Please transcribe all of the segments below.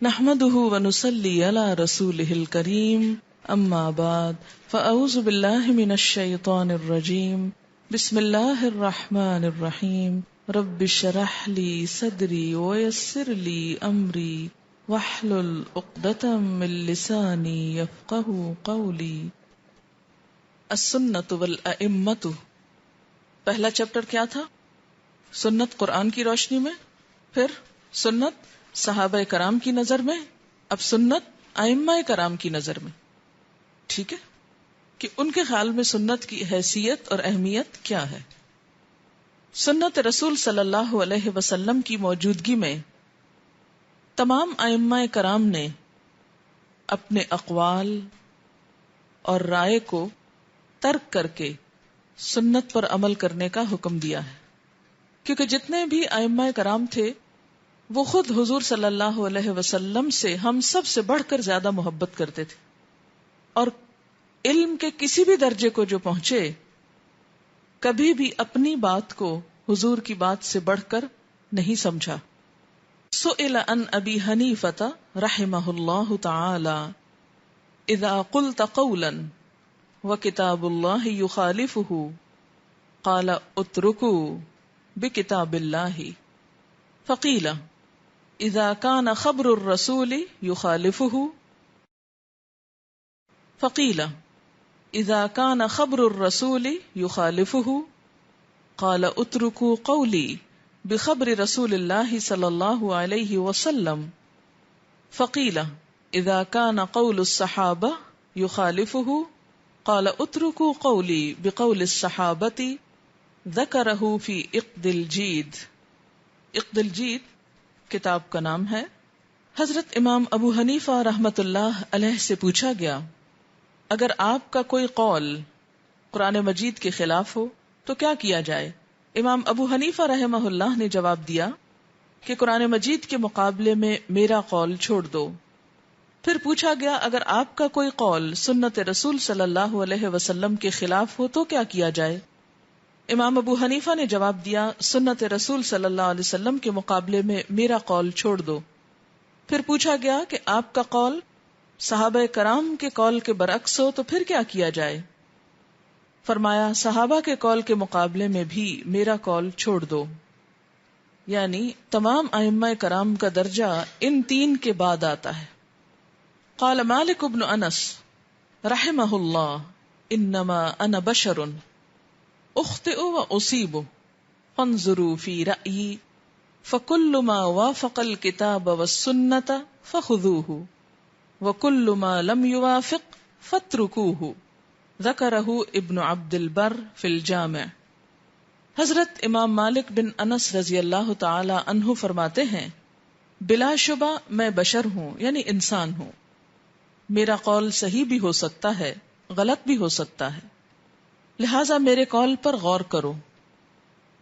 نحمده ونصلي على رسوله الكريم اما بعد فاعوذ بالله من الشيطان الرجيم بسم الله الرحمن الرحيم رب اشرح لي صدري ويسر لي امري واحلل عقدة من لساني يفقهوا قولي. السنة والأئمة. پہلا چیپٹر کیا تھا؟ سنت قرآن کی روشنی میں، پھر سنت صحابہ کرام کی نظر میں، اب سنت ائمہ کرام کی نظر میں. ٹھیک ہے کہ ان کے خیال میں سنت کی حیثیت اور اہمیت کیا ہے. سنت رسول صلی اللہ علیہ وسلم کی موجودگی میں تمام ائمہ کرام نے اپنے اقوال اور رائے کو ترک کر کے سنت پر عمل کرنے کا حکم دیا ہے، کیونکہ جتنے بھی ائمہ کرام تھے وہ خود حضور صلی اللہ علیہ وسلم سے ہم سب سے بڑھ کر زیادہ محبت کرتے تھے، اور علم کے کسی بھی درجے کو جو پہنچے کبھی بھی اپنی بات کو حضور کی بات سے بڑھ کر نہیں سمجھا. سئل عن ابی حنیفۃ رحمہ اللہ تعالی اذا قلت قولا وکتاب اللہ یخالفہ قال اترکوا بکتاب اللہ فقیل اذا كان خبر الرسول يخالفه فقيل اذا كان خبر الرسول يخالفه قال اتركوا قولي بخبر رسول الله صلى الله عليه وسلم فقيل اذا كان قول الصحابة يخالفه قال اتركوا قولي بقول الصحابة ذكره في عقد الجيد. عقد الجيد کتاب کا نام ہے. حضرت امام ابو حنیفہ رحمت اللہ علیہ سے پوچھا گیا اگر آپ کا کوئی قول قرآن مجید کے خلاف ہو تو کیا کیا جائے؟ امام ابو حنیفہ رحمہ اللہ نے جواب دیا کہ قرآن مجید کے مقابلے میں میرا قول چھوڑ دو. پھر پوچھا گیا اگر آپ کا کوئی قول سنت رسول صلی اللہ علیہ وسلم کے خلاف ہو تو کیا کیا جائے؟ امام ابو حنیفہ نے جواب دیا سنت رسول صلی اللہ علیہ وسلم کے مقابلے میں میرا قول چھوڑ دو. پھر پوچھا گیا کہ آپ کا قول صحابہ کرام کے قول کے برعکس ہو تو پھر کیا کیا جائے؟ فرمایا صحابہ کے قول کے مقابلے میں بھی میرا قول چھوڑ دو. یعنی تمام ائمہ کرام کا درجہ ان تین کے بعد آتا ہے. قال مالک بن انس رحمہ اللہ انما انا بشر اخطئ و اصیب فانظروا فی رأیی فکل ما وافق الکتاب والسنۃ فخذوہ وکل ما لم یوافق فاترکوہ. ذکرہ ابن عبد البر فی الجامع. حضرت امام مالک بن انس رضی اللہ تعالی عنہ فرماتے ہیں بلا شبہ میں بشر ہوں یعنی انسان ہوں، میرا قول صحیح بھی ہو سکتا ہے غلط بھی ہو سکتا ہے، لہذا میرے قول پر غور کرو،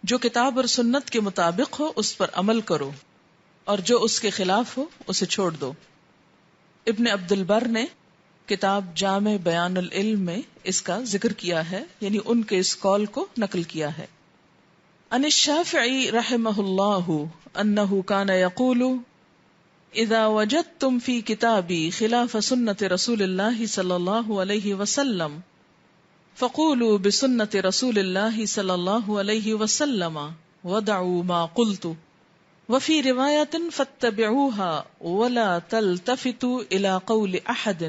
جو کتاب اور سنت کے مطابق ہو اس پر عمل کرو اور جو اس کے خلاف ہو اسے چھوڑ دو. ابن عبد البر نے کتاب جامع بیان العلم میں اس کا ذکر کیا ہے، یعنی ان کے اس قول کو نقل کیا ہے. عن الشافعی رحمہ اللہ انہ کان یقول اذا وجدتم فی کتابی خلاف سنت رسول اللہ صلی اللہ علیہ وسلم فقولوا بسنت رسول اللہ صلی اللہ علیہ وسلم ودعوا ما قلت وفی روایت فاتبعوها ولا تلتفتوا الى قول احد.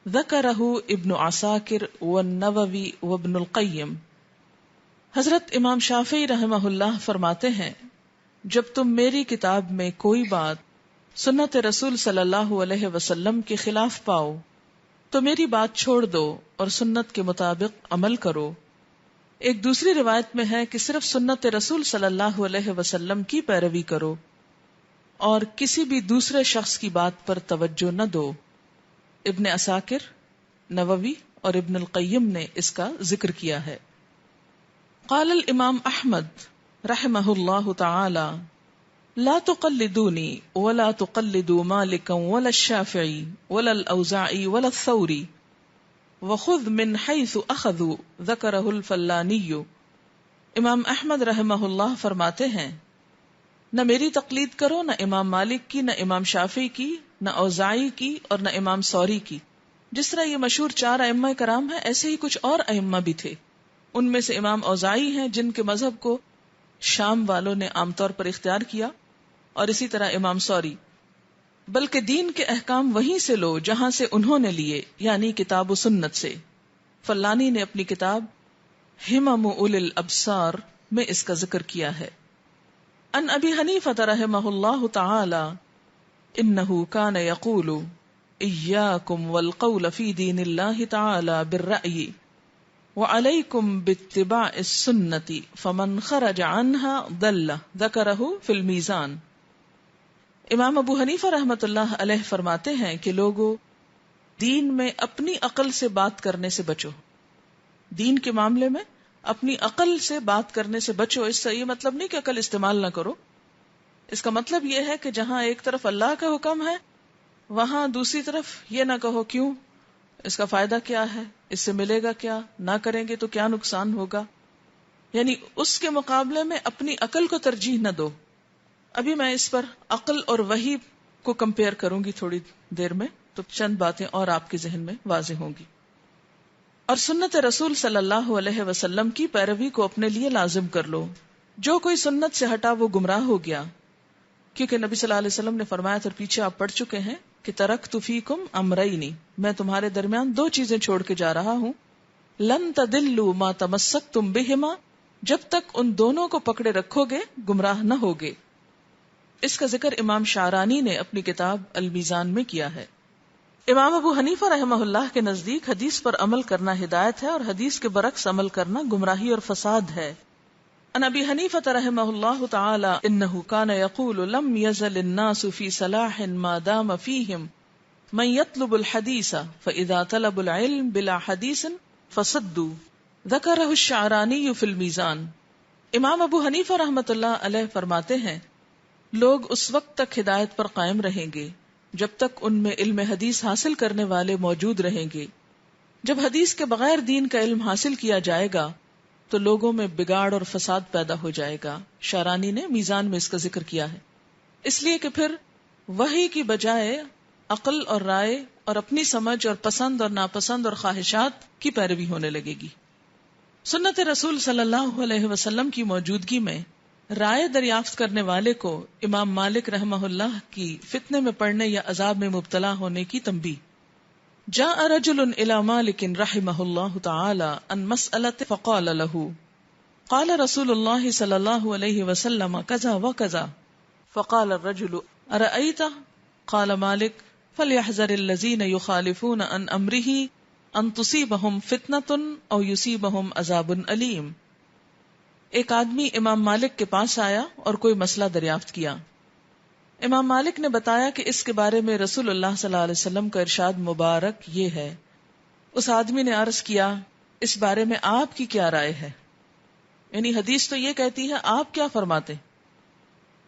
ذکرہ ابن عساکر والنووی وابن القیم. حضرت امام شافعی رحمہ اللہ فرماتے ہیں جب تم میری کتاب میں کوئی بات سنت رسول صلی اللہ علیہ وسلم کے خلاف پاؤ تو میری بات چھوڑ دو اور سنت کے مطابق عمل کرو. ایک دوسری روایت میں ہے کہ صرف سنت رسول صلی اللہ علیہ وسلم کی پیروی کرو اور کسی بھی دوسرے شخص کی بات پر توجہ نہ دو. ابن عساکر، نووی اور ابن القیم نے اس کا ذکر کیا ہے. قال الامام احمد رحمہ اللہ تعالی لا تقلدونی ولا تقلدوا مالکا ولا الشافعی ولا الاوزاعی ولا الثوری وخذ من حیث اخذوا. ذکرہ الفلانی. امام احمد رحمہ اللہ فرماتے ہیں نہ میری تقلید کرو، نہ امام مالک کی، نہ امام شافعی کی، نہ اوزاعی کی، اور نہ امام ثوری کی. جس طرح یہ مشہور 4 ائمہ کرام ہیں، ایسے ہی کچھ اور ائمہ بھی تھے. ان میں سے امام اوزاعی ہیں جن کے مذہب کو شام والوں نے عام طور پر اختیار کیا، اور اسی طرح امام ثوری. بلکہ دین کے احکام وہیں سے لو جہاں سے انہوں نے لیے، یعنی کتاب و سنت سے. فلانی نے اپنی کتاب ہمم اولی الابصار میں اس کا ذکر کیا ہے. ان ابی حنیفہ رحمہ اللہ تعالی انہ کان یقول ایاکم والقول فی دین اللہ تعالی بالرأی وعلیکم باتباع السنة فمن خرج عنها ضل ذکرہ فی المیزان. امام ابو حنیفہ رحمۃ اللہ علیہ فرماتے ہیں کہ لوگوں، دین میں اپنی عقل سے بات کرنے سے بچو. دین کے معاملے میں اپنی عقل سے بات کرنے سے بچو. اس سے یہ مطلب نہیں کہ عقل استعمال نہ کرو. اس کا مطلب یہ ہے کہ جہاں ایک طرف اللہ کا حکم ہے، وہاں دوسری طرف یہ نہ کہو کیوں، اس کا فائدہ کیا ہے، اس سے ملے گا کیا، نہ کریں گے تو کیا نقصان ہوگا. یعنی اس کے مقابلے میں اپنی عقل کو ترجیح نہ دو. ابھی میں اس پر عقل اور وحی کو کمپیئر کروں گی تھوڑی دیر میں، تو چند باتیں اور آپ کے ذہن میں واضح ہوں گی. اور سنت رسول صلی اللہ علیہ وسلم کی پیروی کو اپنے لیے لازم کر لو. جو کوئی سنت سے ہٹا وہ گمراہ ہو گیا، کیونکہ نبی صلی اللہ علیہ وسلم نے فرمایا تھا، پیچھے آپ پڑھ چکے ہیں کہ ترکت فیکم امرین، میں تمہارے درمیان 2 چیزیں چھوڑ کے جا رہا ہوں. لن تدلوا ما تمسکتم بہما، جب تک ان دونوں کو پکڑے رکھو گے گمراہ نہ ہوگے. اس کا ذکر امام شعرانی نے اپنی کتاب المیزان میں کیا ہے. امام ابو حنیفہ رحمہ اللہ کے نزدیک حدیث پر عمل کرنا ہدایت ہے، اور حدیث کے برعکس عمل کرنا گمراہی اور فساد ہے. ان ابی حنیفہ رحمہ اللہ تعالی انہ کان یقول لم یزل الناس فی صلاح ما دام فیہم من یطلب الحدیث فاذا طلب العلم بلا حدیث فصدوا ذکرہ الشعرانی فی المیزان. امام ابو حنیفہ رحمۃ اللہ علیہ فرماتے ہیں، لوگ اس وقت تک ہدایت پر قائم رہیں گے جب تک ان میں علم حدیث حاصل کرنے والے موجود رہیں گے. جب حدیث کے بغیر دین کا علم حاصل کیا جائے گا تو لوگوں میں بگاڑ اور فساد پیدا ہو جائے گا. شعرانی نے میزان میں اس کا ذکر کیا ہے. اس لیے کہ پھر وحی کی بجائے عقل اور رائے اور اپنی سمجھ اور پسند اور ناپسند اور خواہشات کی پیروی ہونے لگے گی. سنت رسول صلی اللہ علیہ وسلم کی موجودگی میں رائے دریافت کرنے والے کو امام مالک رحمہ اللہ کی فتنے میں پڑنے یا عذاب میں مبتلا ہونے کی تنبیہ. جاء رجل الى مالک رحمہ اللہ تعالی عن مسألة فقال له قال رسول اللہ صلی اللہ علیہ وسلم كذا وكذا فقال الرجل ارأيت قال مالک فليحذر الذين يخالفون عن امره ان تصيبهم فتنة او يصيبهم عذاب علیم. ایک آدمی امام مالک کے پاس آیا اور کوئی مسئلہ دریافت کیا. امام مالک نے بتایا کہ اس کے بارے میں رسول اللہ صلی اللہ علیہ وسلم کا ارشاد مبارک یہ ہے. اس آدمی نے عرض کیا، اس بارے میں آپ کی کیا رائے ہے؟ یعنی حدیث تو یہ کہتی ہے، آپ کیا فرماتے؟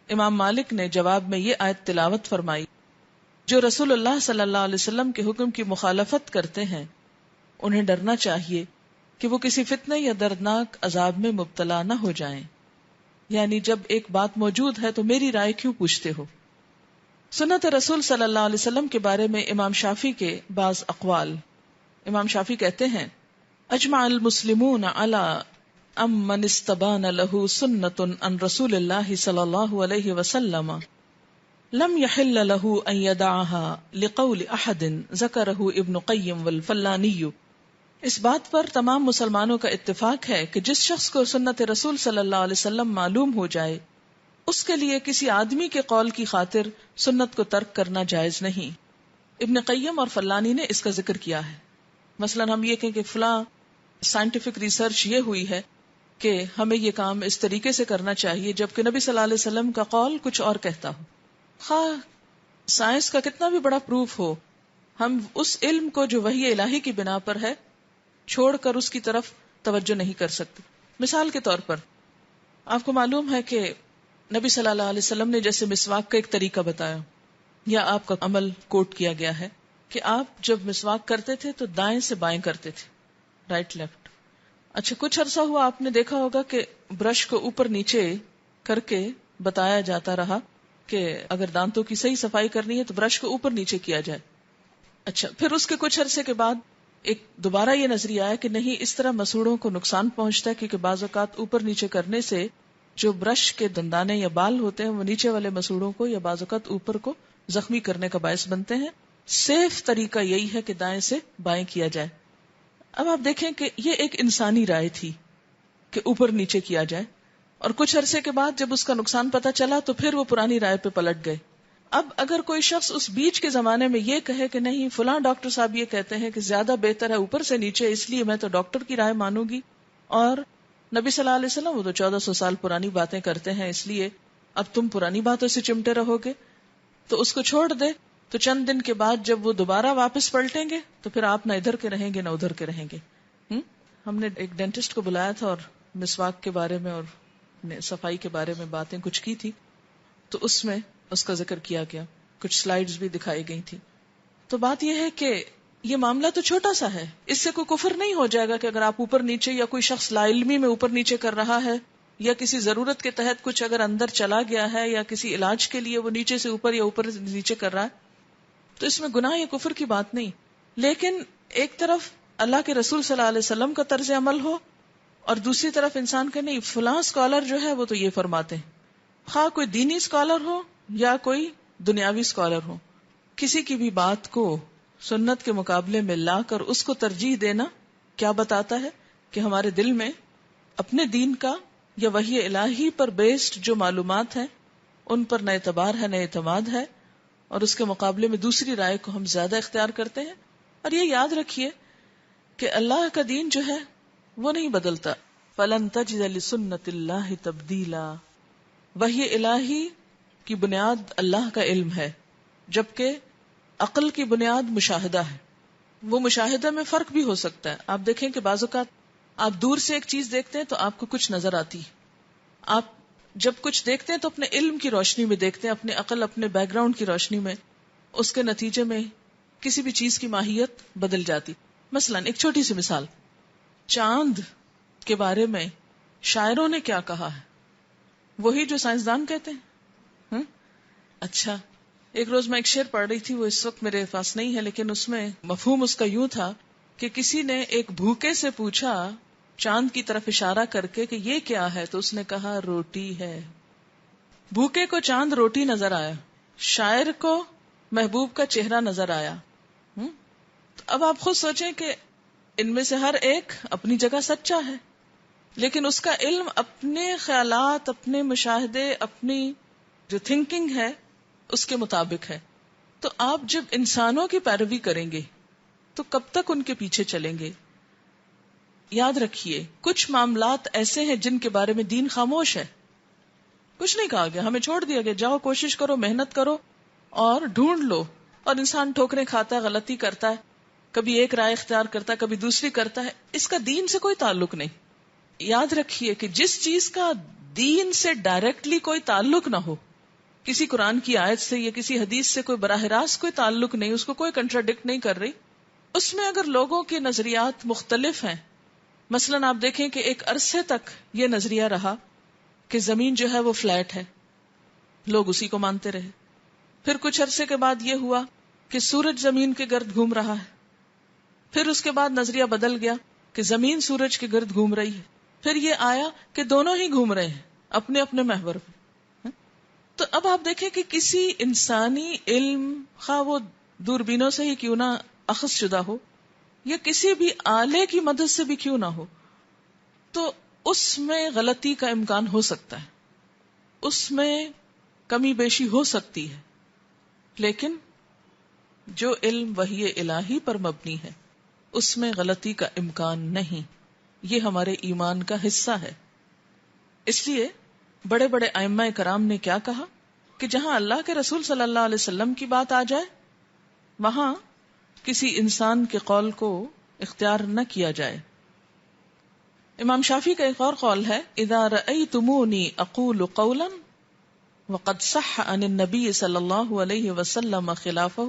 امام مالک نے جواب میں یہ آیت تلاوت فرمائی، جو رسول اللہ صلی اللہ علیہ وسلم کے حکم کی مخالفت کرتے ہیں انہیں ڈرنا چاہیے کہ وہ کسی فتنے یا دردناک عذاب میں مبتلا نہ ہو جائیں. یعنی جب ایک بات موجود ہے تو میری رائے کیوں پوچھتے ہو؟ سنت رسول صلی اللہ علیہ وسلم کے بارے میں امام شافعی کے بعض اقوال. امام شافعی کہتے ہیں، اجمع المسلمون علی ام من استبان له سنت عن رسول اللہ صلی اللہ علیہ وسلم لم يحل له ان يدعها لقول احد ذکرہ ابن قیم والفلانی. اس بات پر تمام مسلمانوں کا اتفاق ہے کہ جس شخص کو سنت رسول صلی اللہ علیہ وسلم معلوم ہو جائے اس کے لیے کسی آدمی کے قول کی خاطر سنت کو ترک کرنا جائز نہیں. ابن قیم اور فلانی نے اس کا ذکر کیا ہے. مثلا ہم یہ کہیں کہ فلاں سائنٹیفک ریسرچ یہ ہوئی ہے کہ ہمیں یہ کام اس طریقے سے کرنا چاہیے، جبکہ نبی صلی اللہ علیہ وسلم کا قول کچھ اور کہتا ہو. خواہ سائنس کا کتنا بھی بڑا پروف ہو، ہم اس علم کو جو وحی الہی کی بنا پر ہے چھوڑ کر اس کی طرف توجہ نہیں کر سکتے. مثال کے طور پر آپ کو معلوم ہے کہ نبی صلی اللہ علیہ وسلم نے جیسے مسواک کا ایک طریقہ بتایا، یا آپ کا عمل کوٹ کیا گیا ہے کہ آپ جب مسواک کرتے تھے تو دائیں سے بائیں کرتے تھے، رائٹ لیفٹ. اچھا کچھ عرصہ ہوا آپ نے دیکھا ہوگا کہ برش کو اوپر نیچے کر کے بتایا جاتا رہا کہ اگر دانتوں کی صحیح صفائی کرنی ہے تو برش کو اوپر نیچے کیا جائے. اچھا، پھر اس کے کچھ عرصے کے بعد ایک دوبارہ یہ نظریہ آیا کہ نہیں، اس طرح مسوڑوں کو نقصان پہنچتا ہے، کیونکہ بعض اوقات اوپر نیچے کرنے سے جو برش کے دندانے یا بال ہوتے ہیں وہ نیچے والے مسوڑوں کو یا بعض اوقات اوپر کو زخمی کرنے کا باعث بنتے ہیں. سیف طریقہ یہی ہے کہ دائیں سے بائیں کیا جائے. اب آپ دیکھیں کہ یہ ایک انسانی رائے تھی کہ اوپر نیچے کیا جائے، اور کچھ عرصے کے بعد جب اس کا نقصان پتہ چلا تو پھر وہ پرانی رائے پہ پلٹ گئے. اب اگر کوئی شخص اس بیچ کے زمانے میں یہ کہے کہ نہیں، فلاں ڈاکٹر صاحب یہ کہتے ہیں کہ زیادہ بہتر ہے اوپر سے نیچے، اس لیے میں تو ڈاکٹر کی رائے مانوں گی، اور نبی صلی اللہ علیہ وسلم وہ تو 1400 سال پرانی باتیں کرتے ہیں، اس لیے اب تم پرانی باتوں سے چمٹے رہو گے، تو اس کو چھوڑ دے. تو چند دن کے بعد جب وہ دوبارہ واپس پلٹیں گے تو پھر آپ نہ ادھر کے رہیں گے نہ ادھر کے رہیں گے. ہم نے ایک ڈینٹسٹ کو بلایا تھا اور مسواک کے بارے میں اور صفائی کے بارے میں باتیں کچھ کی تھی، تو اس میں اس کا ذکر کیا گیا، کچھ سلائیڈز بھی دکھائی گئی تھی. تو بات یہ ہے کہ یہ معاملہ تو چھوٹا سا ہے، اس سے کوئی کفر نہیں ہو جائے گا کہ اگر آپ اوپر نیچے، یا کوئی شخص لا علمی میں اوپر نیچے کر رہا ہے، یا کسی ضرورت کے تحت کچھ اگر اندر چلا گیا ہے، یا کسی علاج کے لیے وہ نیچے سے اوپر یا اوپر سے نیچے کر رہا ہے، تو اس میں گناہ یا کفر کی بات نہیں. لیکن ایک طرف اللہ کے رسول صلی اللہ علیہ وسلم کا طرز عمل ہو، اور دوسری طرف انسان کے نہیں، فلاں اسکالر جو ہے وہ تو یہ فرماتے ہیں، خواہ کوئی دینی اسکالر ہو یا کوئی دنیاوی اسکالر ہو، کسی کی بھی بات کو سنت کے مقابلے میں لا کر اس کو ترجیح دینا کیا بتاتا ہے کہ ہمارے دل میں اپنے دین کا یا وحی الہی پر بیسڈ جو معلومات ہیں ان پر نہ اعتبار ہے نہ اعتماد ہے، اور اس کے مقابلے میں دوسری رائے کو ہم زیادہ اختیار کرتے ہیں. اور یہ یاد رکھیے کہ اللہ کا دین جو ہے وہ نہیں بدلتا. فَلَن تَجِدَ لِسُنَّتِ اللَّهِ تَبْدِيلًا. وحی الہی کی بنیاد اللہ کا علم ہے، جبکہ عقل کی بنیاد مشاہدہ ہے. وہ مشاہدہ میں فرق بھی ہو سکتا ہے. آپ دیکھیں کہ بعض اوقات آپ دور سے ایک چیز دیکھتے ہیں تو آپ کو کچھ نظر آتی، آپ جب کچھ دیکھتے ہیں تو اپنے علم کی روشنی میں دیکھتے ہیں، اپنے عقل، اپنے بیک گراؤنڈ کی روشنی میں، اس کے نتیجے میں کسی بھی چیز کی ماہیت بدل جاتی. مثلا ایک چھوٹی سی مثال، چاند کے بارے میں شاعروں نے کیا کہا ہے وہی جو سائنسدان کہتے ہیں. اچھا، ایک روز میں ایک شعر پڑھ رہی تھی، وہ اس وقت میرے پاس نہیں ہے، لیکن اس میں مفہوم اس کا یوں تھا کہ کسی نے ایک بھوکے سے پوچھا چاند کی طرف اشارہ کر کے کہ یہ کیا ہے، تو اس نے کہا روٹی ہے. بھوکے کو چاند روٹی نظر آیا، شاعر کو محبوب کا چہرہ نظر آیا. اب آپ خود سوچیں کہ ان میں سے ہر ایک اپنی جگہ سچا ہے، لیکن اس کا علم اپنے خیالات، اپنے مشاہدے، اپنی جو تھنکنگ ہے اس کے مطابق ہے. تو آپ جب انسانوں کی پیروی کریں گے تو کب تک ان کے پیچھے چلیں گے؟ یاد رکھیے کچھ معاملات ایسے ہیں جن کے بارے میں دین خاموش ہے، کچھ نہیں کہا گیا، ہمیں چھوڑ دیا گیا، جاؤ کوشش کرو، محنت کرو اور ڈھونڈ لو. اور انسان ٹھوکریں کھاتا ہے، غلطی کرتا ہے، کبھی ایک رائے اختیار کرتا ہے، کبھی دوسری کرتا ہے، اس کا دین سے کوئی تعلق نہیں. یاد رکھیے کہ جس چیز کا دین سے ڈائریکٹلی کوئی تعلق نہ ہو، کسی قرآن کی آیت سے یا کسی حدیث سے کوئی براہ راست کوئی تعلق نہیں، اس کو کوئی کنٹراڈکٹ نہیں کر رہی، اس میں اگر لوگوں کے نظریات مختلف ہیں، مثلا آپ دیکھیں کہ ایک عرصے تک یہ نظریہ رہا کہ زمین جو ہے وہ فلیٹ ہے، لوگ اسی کو مانتے رہے. پھر کچھ عرصے کے بعد یہ ہوا کہ سورج زمین کے گرد گھوم رہا ہے. پھر اس کے بعد نظریہ بدل گیا کہ زمین سورج کے گرد گھوم رہی ہے. پھر یہ آیا کہ دونوں ہی گھوم رہے ہیں اپنے اپنے محور پہ. تو اب آپ دیکھیں کہ کسی انسانی علم، خواہ وہ دوربینوں سے ہی کیوں نہ اخذ شدہ ہو یا کسی بھی آلے کی مدد سے بھی کیوں نہ ہو، تو اس میں غلطی کا امکان ہو سکتا ہے، اس میں کمی بیشی ہو سکتی ہے، لیکن جو علم وحی الہی پر مبنی ہے اس میں غلطی کا امکان نہیں. یہ ہمارے ایمان کا حصہ ہے. اس لیے بڑے بڑے ائمہ کرام نے کیا کہا کہ جہاں اللہ کے رسول صلی اللہ علیہ وسلم کی بات آ جائے وہاں کسی انسان کے قول کو اختیار نہ کیا جائے. امام شافعی کا ایک اور قول ہے، اذا رأیتمونی اقول قولا وقد صح عن النبی صلی اللہ علیہ وسلم خلافہ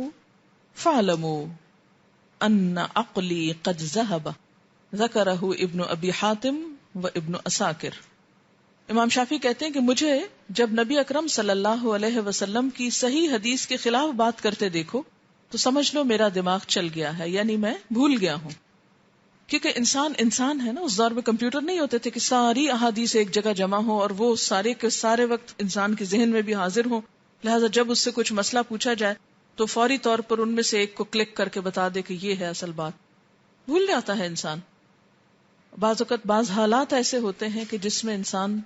فاعلموا ان عقلی قد ذهب. ذکرہ ابن ابی حاتم و ابن اساکر. امام شافعی کہتے ہیں کہ مجھے جب نبی اکرم صلی اللہ علیہ وسلم کی صحیح حدیث کے خلاف بات کرتے دیکھو تو سمجھ لو میرا دماغ چل گیا ہے، یعنی میں بھول گیا ہوں. کیونکہ انسان ہے نا، اس دور میں کمپیوٹر نہیں ہوتے تھے کہ ساری احادیث ایک جگہ جمع ہو اور وہ سارے کے سارے وقت انسان کے ذہن میں بھی حاضر ہوں. لہٰذا جب اس سے کچھ مسئلہ پوچھا جائے تو فوری طور پر ان میں سے ایک کو کلک کر کے بتا دے کہ یہ ہے اصل بات. بھول جاتا ہے انسان. بعض اوقات بعض حالات ایسے ہوتے ہیں کہ جس میں انسان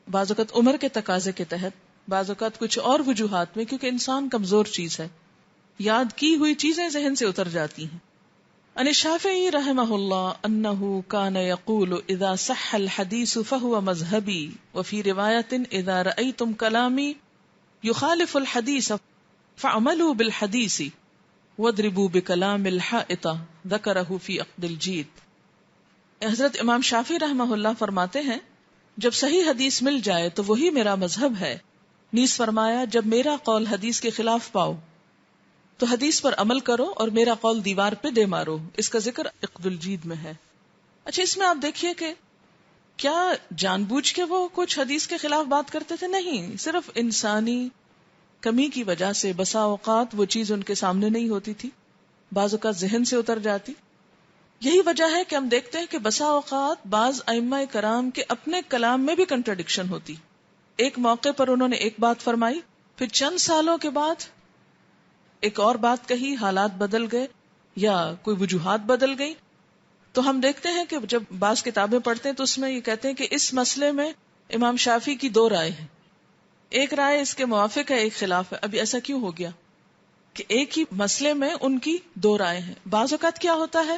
بعض اوقات عمر کے تقاضے کے تحت، بعض اوقات کچھ اور وجوہات میں، کیونکہ انسان کمزور چیز ہے، یاد کی ہوئی چیزیں ذہن سے اتر جاتی ہیں. ان الشافعی رحمہ اللہ انہ کان یقول اذا صح الحدیث فهو مذہبی وفی روایت اذا رأیتم کلامی یخالف الحدیث فعملوا بالحدیث واضربوا بکلام الحائط ذکرہ فی عقد الجید. حضرت امام شافعی رحمہ اللہ فرماتے ہیں جب صحیح حدیث مل جائے تو وہی میرا مذہب ہے. نیز فرمایا جب میرا قول حدیث کے خلاف پاؤ تو حدیث پر عمل کرو اور میرا قول دیوار پہ دے مارو. اس کا ذکر عقد الجید میں ہے. اچھا، اس میں آپ دیکھیے کہ کیا جان بوجھ کے وہ کچھ حدیث کے خلاف بات کرتے تھے؟ نہیں، صرف انسانی کمی کی وجہ سے بسا اوقات وہ چیز ان کے سامنے نہیں ہوتی تھی، بعض اوقات ذہن سے اتر جاتی. یہی وجہ ہے کہ ہم دیکھتے ہیں کہ بسا اوقات بعض ائمہ کرام کے اپنے کلام میں بھی کنٹرڈکشن ہوتی. ایک موقع پر انہوں نے ایک بات فرمائی، پھر چند سالوں کے بعد ایک اور بات کہی، حالات بدل گئے یا کوئی وجوہات بدل گئی. تو ہم دیکھتے ہیں کہ جب بعض کتابیں پڑھتے ہیں تو اس میں یہ کہتے ہیں کہ اس مسئلے میں امام شافعی کی دو رائے ہیں، ایک رائے اس کے موافق ہے، ایک خلاف ہے. ابھی ایسا کیوں ہو گیا کہ ایک ہی مسئلے میں ان کی دو رائے ہیں؟ بعض اوقات کیا ہوتا ہے،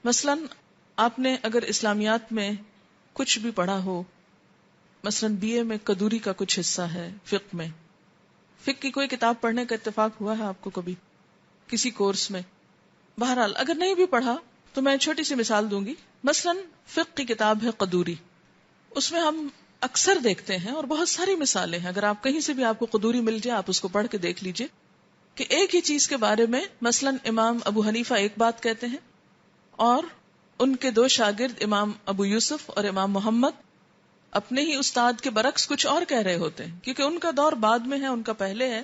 مثلا آپ نے اگر اسلامیات میں کچھ بھی پڑھا ہو، مثلا بی اے میں قدوری کا کچھ حصہ ہے، فقہ کی کوئی کتاب پڑھنے کا اتفاق ہوا ہے آپ کو کبھی کسی کورس میں؟ بہرحال اگر نہیں بھی پڑھا تو میں چھوٹی سی مثال دوں گی. مثلا فقہ کی کتاب ہے قدوری، اس میں ہم اکثر دیکھتے ہیں اور بہت ساری مثالیں ہیں، اگر آپ کہیں سے بھی آپ کو قدوری مل جائے آپ اس کو پڑھ کے دیکھ لیجئے کہ ایک ہی چیز کے بارے میں مثلا امام ابو حنیفہ ایک بات کہتے ہیں اور ان کے دو شاگرد امام ابو یوسف اور امام محمد اپنے ہی استاد کے برعکس کچھ اور کہہ رہے ہوتے ہیں، کیونکہ ان کا دور بعد میں ہے، ان کا پہلے ہے.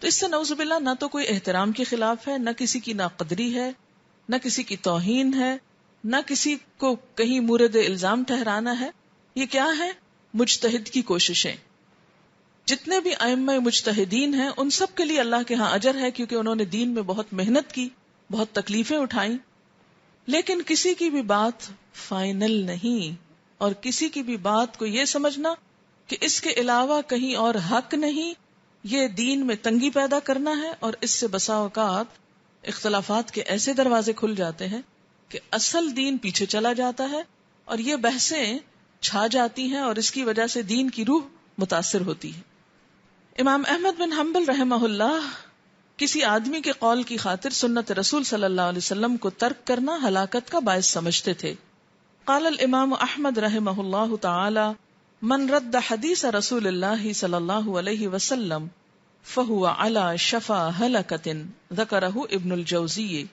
تو اس سے نعوذ باللہ نہ تو کوئی احترام کے خلاف ہے، نہ کسی کی ناقدری ہے، نہ کسی کی توہین ہے، نہ کسی کو کہیں مورد الزام ٹھہرانا ہے. یہ کیا ہے؟ مجتہد کی کوششیں. جتنے بھی ائمہ مجتہدین ہیں ان سب کے لیے اللہ کے ہاں اجر ہے، کیونکہ انہوں نے دین میں بہت محنت کی، بہت تکلیفیں اٹھائیں. لیکن کسی کی بھی بات فائنل نہیں، اور کسی کی بھی بات کو یہ سمجھنا کہ اس کے علاوہ کہیں اور حق نہیں، یہ دین میں تنگی پیدا کرنا ہے. اور اس سے بسا اوقات اختلافات کے ایسے دروازے کھل جاتے ہیں کہ اصل دین پیچھے چلا جاتا ہے اور یہ بحثیں چھا جاتی ہیں اور اس کی وجہ سے دین کی روح متاثر ہوتی ہے. امام احمد بن حنبل رحمہ اللہ کسی آدمی کے قول کی خاطر سنت رسول صلی اللہ علیہ وسلم کو ترک کرنا ہلاکت کا باعث سمجھتے تھے. قال الامام احمد رحمہ اللہ تعالی من رد حدیث رسول اللہ صلی اللہ علیہ وسلم فہو علی شفا ہلکۃ ذکرہ ابن الجوزی.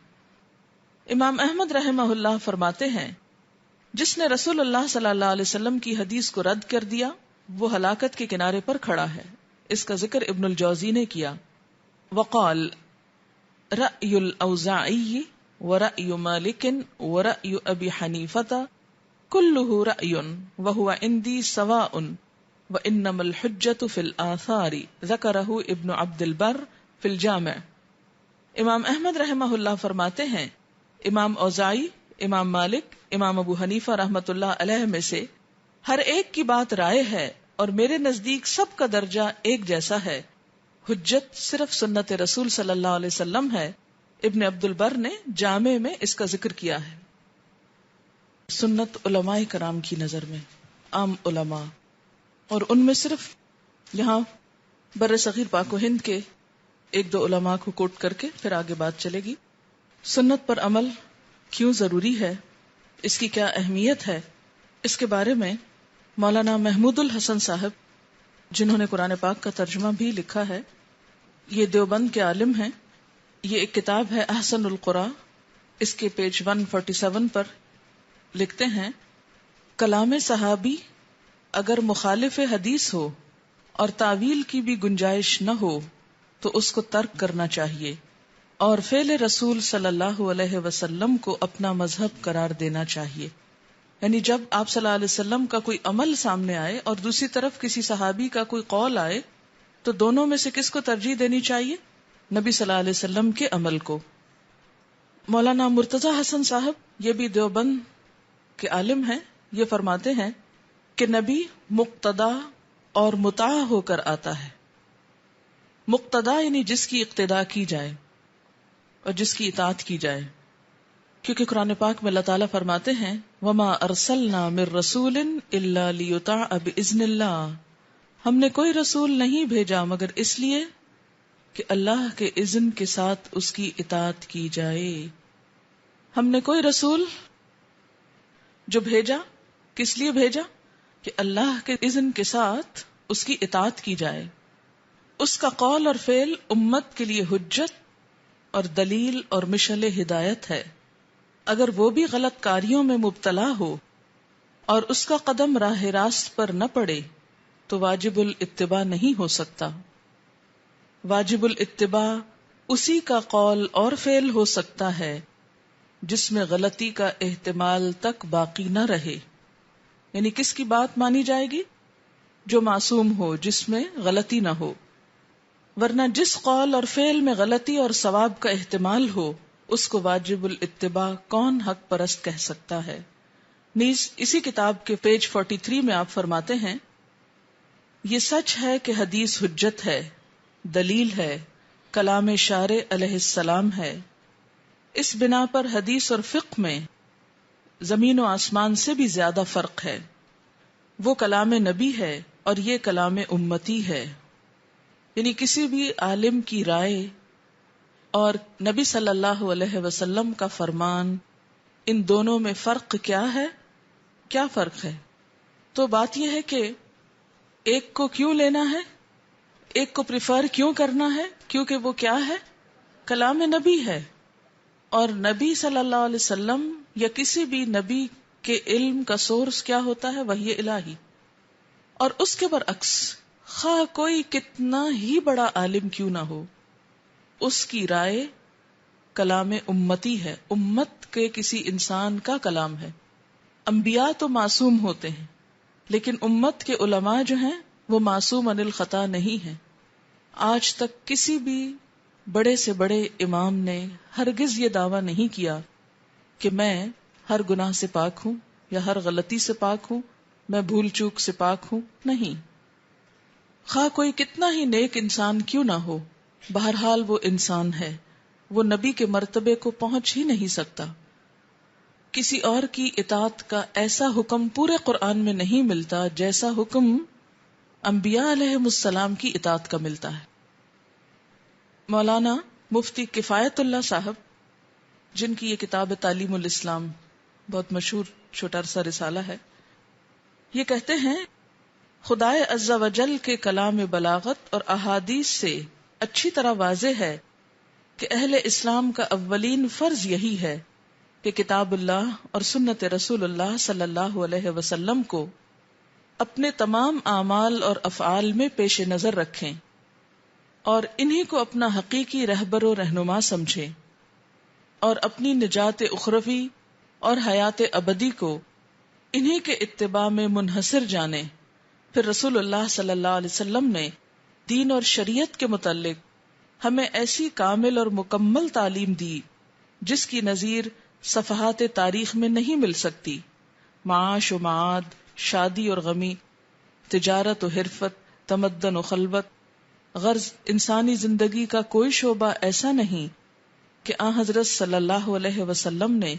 امام احمد رحمہ اللہ فرماتے ہیں جس نے رسول اللہ صلی اللہ علیہ وسلم کی حدیث کو رد کر دیا وہ ہلاکت کے کنارے پر کھڑا ہے. اس کا ذکر ابن الجوزی نے کیا. وقال رأی الاوزاعی ورأی مالک ورأی ابی حنیفہ کلہ رأی وہو عندی سواء وانما الحجۃ فی الآثار ذکرہ ابن عبد البر فی الجامع. امام احمد رحمہ اللہ فرماتے ہیں امام اوزاعی، امام مالک، امام ابو حنیفہ رحمۃ اللہ علیہ میں سے ہر ایک کی بات رائے ہے اور میرے نزدیک سب کا درجہ ایک جیسا ہے. حجت صرف سنت رسول صلی اللہ علیہ وسلم ہے. ابن عبد البر نے جامع میں اس کا ذکر کیا ہے. سنت علماء کرام کی نظر میں عام علماء، اور ان میں صرف یہاں بر صغیر پاک و ہند کے ایک دو علماء کو کوٹ کر کے پھر آگے بات چلے گی. سنت پر عمل کیوں ضروری ہے، اس کی کیا اہمیت ہے، اس کے بارے میں مولانا محمود الحسن صاحب جنہوں نے قرآن پاک کا ترجمہ بھی لکھا ہے، یہ دیوبند کے عالم ہیں. یہ ایک کتاب ہے احسن القرآن، اس کے پیج 147 پر لکھتے ہیں کلام صحابی اگر مخالف حدیث ہو اور تعویل کی بھی گنجائش نہ ہو تو اس کو ترک کرنا چاہیے اور فعل رسول صلی اللہ علیہ وسلم کو اپنا مذہب قرار دینا چاہیے. یعنی جب آپ صلی اللہ علیہ وسلم کا کوئی عمل سامنے آئے اور دوسری طرف کسی صحابی کا کوئی قول آئے تو دونوں میں سے کس کو ترجیح دینی چاہیے؟ نبی صلی اللہ علیہ وسلم کے عمل کو. مولانا مرتضی حسن صاحب یہ بھی دیوبند کے عالم ہیں، یہ فرماتے ہیں کہ نبی مقتدا اور مطاع ہو کر آتا ہے. مقتدا یعنی جس کی اقتداء کی جائے اور جس کی اطاعت کی جائے، کیونکہ قرآن پاک میں اللہ تعالیٰ فرماتے ہیں وَمَا أَرْسَلْنَا مِن رَّسُولٍ إِلَّا لِيُطَاعَ بِإِذْنِ اللَّهِ، ہم نے کوئی رسول نہیں بھیجا مگر اس لیے کہ اللہ کے اذن کے ساتھ اس کی اطاعت کی جائے. ہم نے کوئی رسول جو بھیجا کس لیے بھیجا؟ کہ اللہ کے اذن کے ساتھ اس کی اطاعت کی جائے. اس کا قول اور فعل امت کے لیے حجت اور دلیل اور مشعل ہدایت ہے. اگر وہ بھی غلط کاریوں میں مبتلا ہو اور اس کا قدم راہ راست پر نہ پڑے تو واجب الاتباع نہیں ہو سکتا. واجب الاتباع اسی کا قول اور فعل ہو سکتا ہے جس میں غلطی کا احتمال تک باقی نہ رہے. یعنی کس کی بات مانی جائے گی؟ جو معصوم ہو، جس میں غلطی نہ ہو. ورنہ جس قول اور فعل میں غلطی اور ثواب کا احتمال ہو اس کو واجب الاتباع کون حق پرست کہہ سکتا ہے. نیز اسی کتاب کے پیج 43 میں آپ فرماتے ہیں یہ سچ ہے کہ حدیث حجت ہے، دلیل ہے، کلام شارع علیہ السلام ہے. اس بنا پر حدیث اور فقہ میں زمین و آسمان سے بھی زیادہ فرق ہے. وہ کلام نبی ہے اور یہ کلام امتی ہے. یعنی کسی بھی عالم کی رائے اور نبی صلی اللہ علیہ وسلم کا فرمان، ان دونوں میں فرق کیا ہے؟ کیا فرق ہے؟ تو بات یہ ہے کہ ایک کو کیوں لینا ہے، ایک کو پریفر کیوں کرنا ہے؟ کیونکہ وہ کیا ہے؟ کلام نبی ہے. اور نبی صلی اللہ علیہ وسلم یا کسی بھی نبی کے علم کا سورس کیا ہوتا ہے؟ وحی الہی. اور اس کے برعکس خواہ کوئی کتنا ہی بڑا عالم کیوں نہ ہو، اس کی رائے کلام امتی ہے، امت کے کسی انسان کا کلام ہے. انبیاء تو معصوم ہوتے ہیں لیکن امت کے علماء جو ہیں وہ معصوم عن الخطا نہیں ہیں. آج تک کسی بھی بڑے سے بڑے امام نے ہرگز یہ دعویٰ نہیں کیا کہ میں ہر گناہ سے پاک ہوں یا ہر غلطی سے پاک ہوں، میں بھول چوک سے پاک ہوں. نہیں، خواہ کوئی کتنا ہی نیک انسان کیوں نہ ہو، بہرحال وہ انسان ہے، وہ نبی کے مرتبے کو پہنچ ہی نہیں سکتا. کسی اور کی اطاعت کا ایسا حکم پورے قرآن میں نہیں ملتا جیسا حکم انبیاء علیہ السلام کی اطاعت کا ملتا ہے. مولانا مفتی کفایت اللہ صاحب، جن کی یہ کتاب تعلیم الاسلام بہت مشہور چھوٹا سا رسالہ ہے، یہ کہتے ہیں خدائے عز و جل کے کلام بلاغت اور احادیث سے اچھی طرح واضح ہے کہ اہل اسلام کا اولین فرض یہی ہے کہ کتاب اللہ اور سنت رسول اللہ صلی اللہ علیہ وسلم کو اپنے تمام اعمال اور افعال میں پیش نظر رکھیں اور انہی کو اپنا حقیقی رہبر و رہنما سمجھیں اور اپنی نجات اخروی اور حیات ابدی کو انہی کے اتباع میں منحصر جانیں. پھر رسول اللہ صلی اللہ علیہ وسلم نے دین اور شریعت کے متعلق ہمیں ایسی کامل اور مکمل تعلیم دی جس کی نظیر صفحات تاریخ میں نہیں مل سکتی. معاش و معاد، شادی اور غمی، تجارت و حرفت، تمدن و خلوت، غرض انسانی زندگی کا کوئی شعبہ ایسا نہیں کہ آن حضرت صلی اللہ علیہ وسلم نے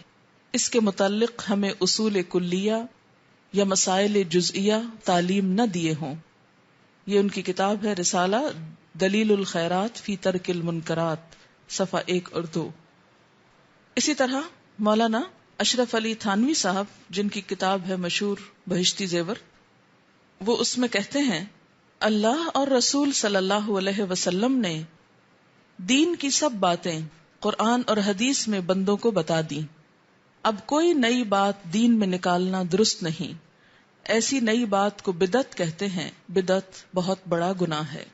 اس کے متعلق ہمیں اصول کلیہ یا مسائل جزئیہ تعلیم نہ دیے ہوں. یہ ان کی کتاب ہے رسالہ دلیل الخیرات فی ترک المنکرات، صفحہ 1 اور 2. اسی طرح مولانا اشرف علی تھانوی صاحب، جن کی کتاب ہے مشہور بہشتی زیور، وہ اس میں کہتے ہیں اللہ اور رسول صلی اللہ علیہ وسلم نے دین کی سب باتیں قرآن اور حدیث میں بندوں کو بتا دیں. اب کوئی نئی بات دین میں نکالنا درست نہیں. ایسی نئی بات کو بدعت کہتے ہیں۔ بدعت بہت بڑا گناہ ہے۔